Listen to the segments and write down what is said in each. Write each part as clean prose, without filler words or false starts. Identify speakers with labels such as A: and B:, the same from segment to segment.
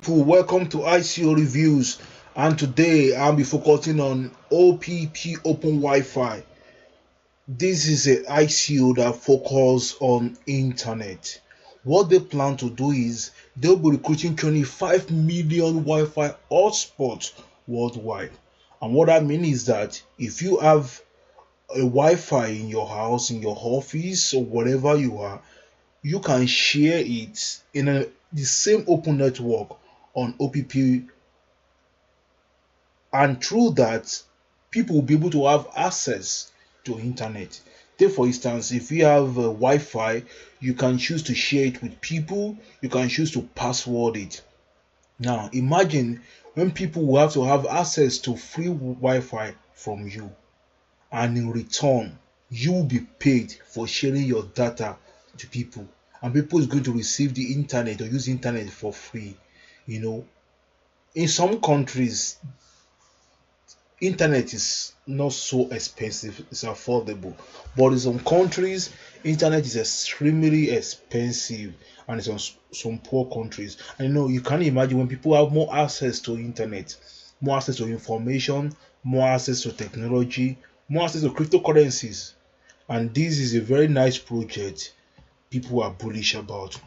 A: people, welcome to ICO reviews, and today I'll be focusing on OPP Open Wi-Fi. This is an ICO that focuses on internet. What they plan to do is they'll be recruiting 25 million Wi-Fi hotspots worldwide. And what I mean is that if you have a Wi-Fi in your house, in your office, or wherever you are, you can share it in the same open network on OPP, and through that people will be able to have access to internet. Take for instance, if you have Wi-Fi, you can choose to share it with people, you can choose to password it. Now imagine when people will have to have access to free Wi-Fi from you, and in return you will be paid for sharing your data to people, and people is going to receive the internet or use internet for free. In some countries internet is not so expensive, it's affordable, but in some countries internet is extremely expensive, and it's on some poor countries. And you can imagine when people have more access to internet, more access to information, more access to technology, more access to cryptocurrencies, and this is a very nice project people are bullish about.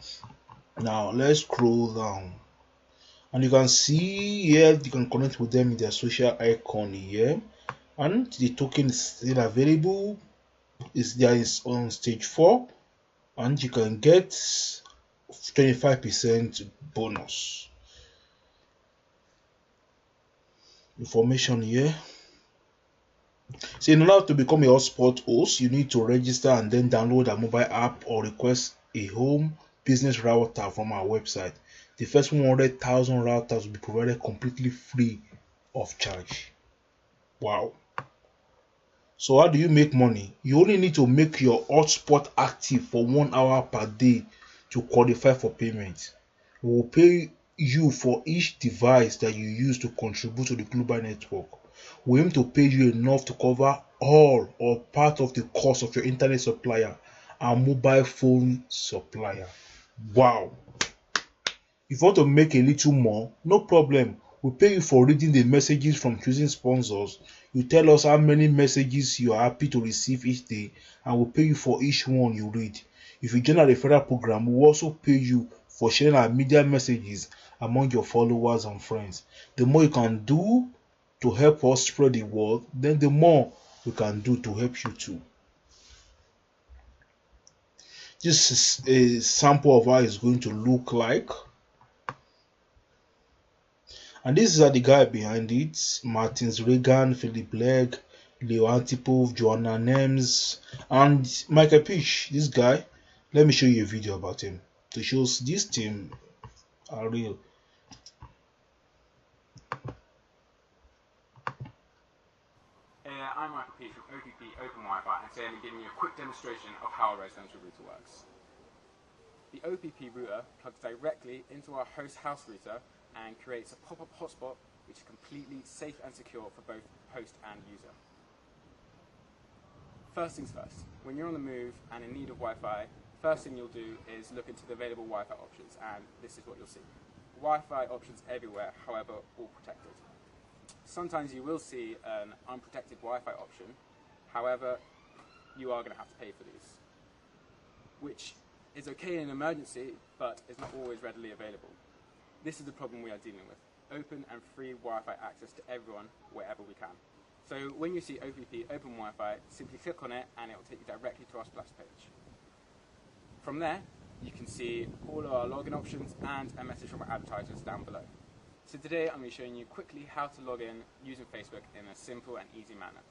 A: Now let's scroll down, and you can see here you can connect with them in their social icon here, and the token is still available. Is on stage 4, and you can get 25% bonus. Information here. So in order to become a hotspot host, you need to register and then download a mobile app or request a home business router from our website. The first 100,000 routers will be provided completely free of charge. Wow. So how do you make money? You only need to make your hotspot active for 1 hour per day to qualify for payment. We will pay you for each device that you use to contribute to the global network. We aim to pay you enough to cover all or part of the cost of your internet supplier and mobile phone supplier. Wow. If you want to make a little more, no problem. We pay you for reading the messages from choosing sponsors. You tell us how many messages you are happy to receive each day, and we'll pay you for each one you read. If you join our referral program, we'll also pay you for sharing our media messages among your followers and friends. The more you can do to help us spread the word, then the more we can do to help you too. This is a sample of how it's going to look like. And this is the guy behind it: Martins Reagan, Philip Legg, Leo Antipov, Joanna Nems, and Michael Pish. This guy, let me show you a video about him to show this team are real.
B: I'm Michael Pish from OPP Open Wi-Fi, and today I'm giving you a quick demonstration of how a residential router works. The OPP router plugs directly into our host house router and creates a pop-up hotspot which is completely safe and secure for both host and user. First things first, when you're on the move and in need of Wi-Fi, first thing you'll do is look into the available Wi-Fi options, and this is what you'll see. Wi-Fi options everywhere, however, all protected. Sometimes you will see an unprotected Wi-Fi option, however, you are going to have to pay for these, which is okay in an emergency, but is not always readily available. This is the problem we are dealing with: open and free Wi-Fi access to everyone wherever we can. So when you see OPP Open Wi-Fi, simply click on it and it will take you directly to our splash page. From there, you can see all of our login options and a message from our advertisers down below. So today I'm going to be showing you quickly how to log in using Facebook in a simple and easy manner.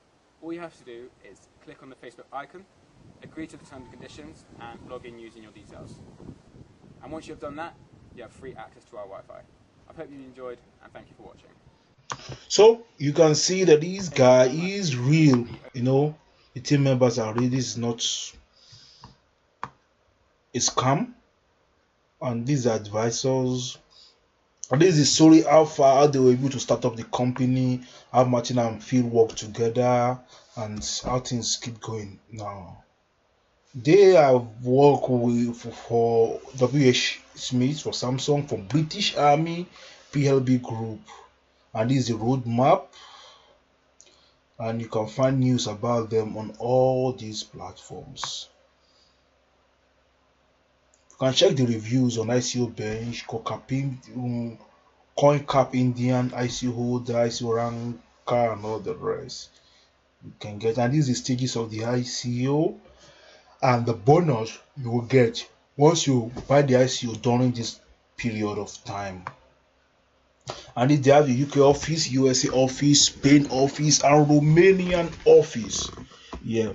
B: All you have to do is click on the Facebook icon, agree to the terms and conditions, and log in using your details. And once you have done that, you have free access to our Wi-Fi. I hope you enjoyed, and thank you for watching.
A: So you can see that this guy is real. The team members are real. This is not a scam, and these are advisors. And this is the story how far they were able to start up the company, how Martin and Phil work together, and how things keep going now. They have worked for WH Smith, for Samsung, for British Army, PLB Group, and this is the roadmap, and you can find news about them on all these platforms. You can check the reviews on ICO Bench, CoinCap Indian, ICO Holder, ICO Ranker, and all the rest. You can get, and these are the stages of the ICO, and the bonus you will get once you buy the ICO during this period of time. And they have the UK office, USA office, Spain office, and Romanian office. Yeah,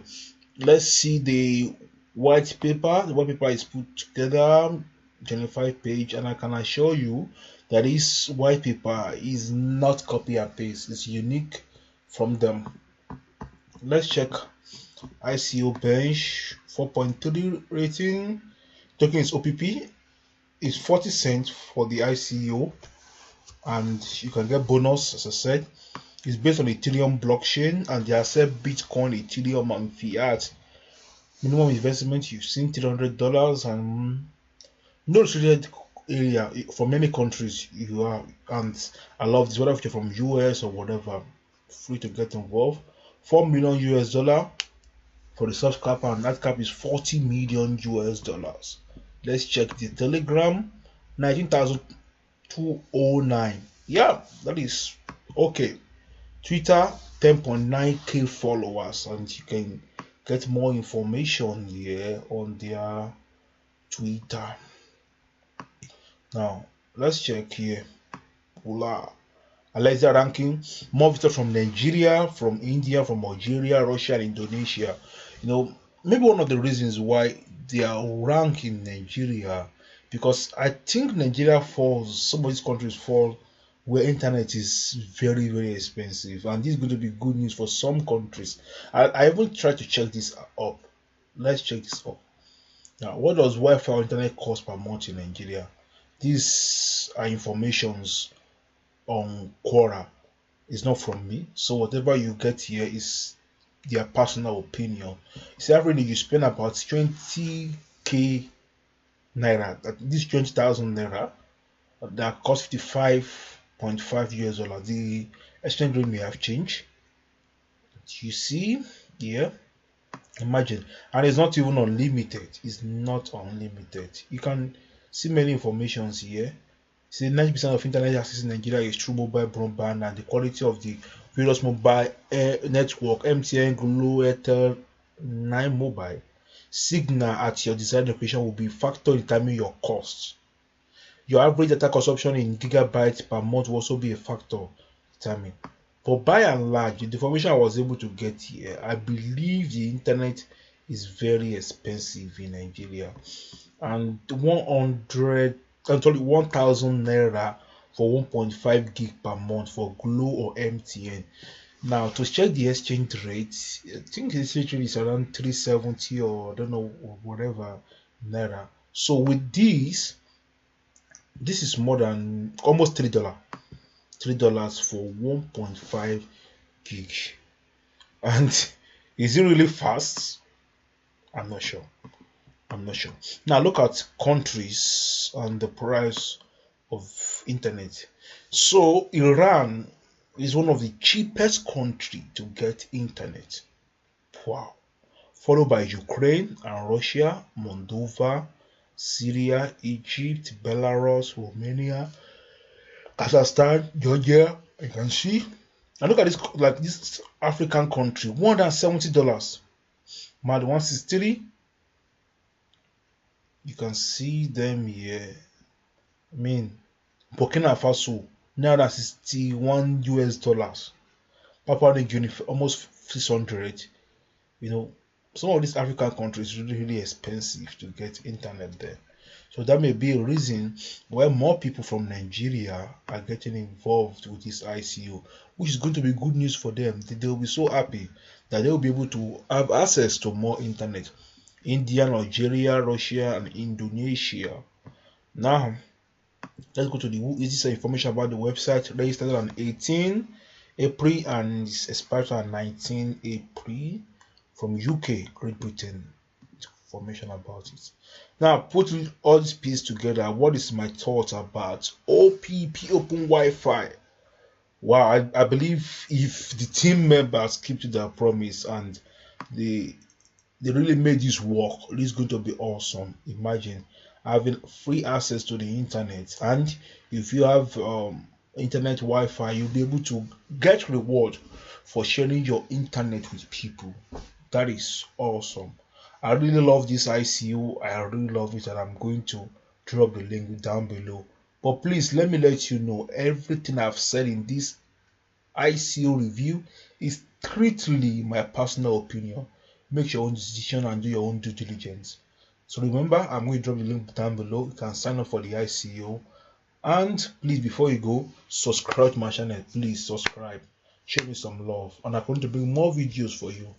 A: let's see the white paper. The white paper is put together, 25 page, and I can assure you that this white paper is not copy and paste. It's unique from them. Let's check ICO bench 4.3 rating. Token is OPP. Is 40 cents for the ICO, and you can get bonus. As I said, it's based on Ethereum blockchain, and they accept Bitcoin, Ethereum, and fiat. Minimum investment you've seen $300, and no restricted area for many countries you are, and I love this, whether if you're from US or whatever, free to get involved. 4 million US dollar for the soft cap, and that cap is 40 million US dollars. Let's check the Telegram, 19,209. Yeah, that is okay. Twitter, 10.9k followers, and you can get more information here on their Twitter. Now, let's check here. Hola. Alexa ranking, more visitors from Nigeria, from India, from Algeria, Russia, and Indonesia. Maybe one of the reasons why they are ranked in Nigeria, because I think Nigeria falls, some of these countries fall where internet is very, very expensive, and this is going to be good news for some countries. I even tried to check this up. Let's check this up. Now, what does Wi-Fi or internet cost per month in Nigeria? These are informations on Quora. It's not from me, so whatever you get here is their personal opinion. See, every day you spend about 20k naira. This 20,000 naira that costs 55.5 US dollar. The exchange rate may have changed. You see, yeah. Imagine, and it's not even unlimited. It's not unlimited. You can see many informations here. See, 90% of internet access in Nigeria is through mobile broadband, and the quality of the various mobile network, MTN, Glo, Airtel, 9 mobile signal at your desired location will be factor in determining your cost. Your average data consumption in gigabytes per month will also be a factor determined. But by and large, the information I was able to get here, I believe the internet is very expensive in Nigeria, and 1,000 naira for 1.5 gig per month for Glo or MTN. Now, to check the exchange rate, I think the exchange rate is around 370 or I don't know, or whatever naira. So with this is more than almost $3. $3 for 1.5 gig. And is it really fast? I'm not sure. Now look at countries and the price of internet. So Iran is one of the cheapest country to get internet. Wow. Followed by Ukraine and Russia, Moldova, Syria, Egypt, Belarus, Romania, Kazakhstan, Georgia. You can see. And look at this, like this African country, $170. Mad 163. You can see them here. I mean, Burkina Faso, $961 US. Papua New Guinea, almost 600. Some of these African countries really, really expensive to get internet there. So that may be a reason why more people from Nigeria are getting involved with this ICO, which is going to be good news for them. They will be so happy that they will be able to have access to more internet. India, Algeria, Russia, and Indonesia. Now, let's go to this is information about the website. Registered on 18 April and expired on 19 April from UK, Great Britain. information about it. Now, putting all these pieces together, what is my thought about OPP, Open Wi-Fi? Wow, I believe if the team members keep to their promise and they they really made this work, it's going to be awesome. Imagine having free access to the internet, and if you have internet Wi-Fi, you'll be able to get reward for sharing your internet with people. That is awesome. I really love this ICO. I really love it, and I'm going to drop the link down below. But please let me let you know everything I've said in this ICO review is strictly my personal opinion. Make your own decision and do your own due diligence. So remember, I'm going to drop the link down below. You can sign up for the ICO. And please, before you go, subscribe to my channel. Please subscribe. Show me some love. And I'm going to bring more videos for you.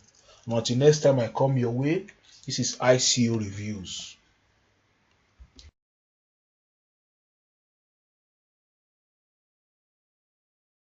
A: And until next time I come your way, this is ICO Reviews.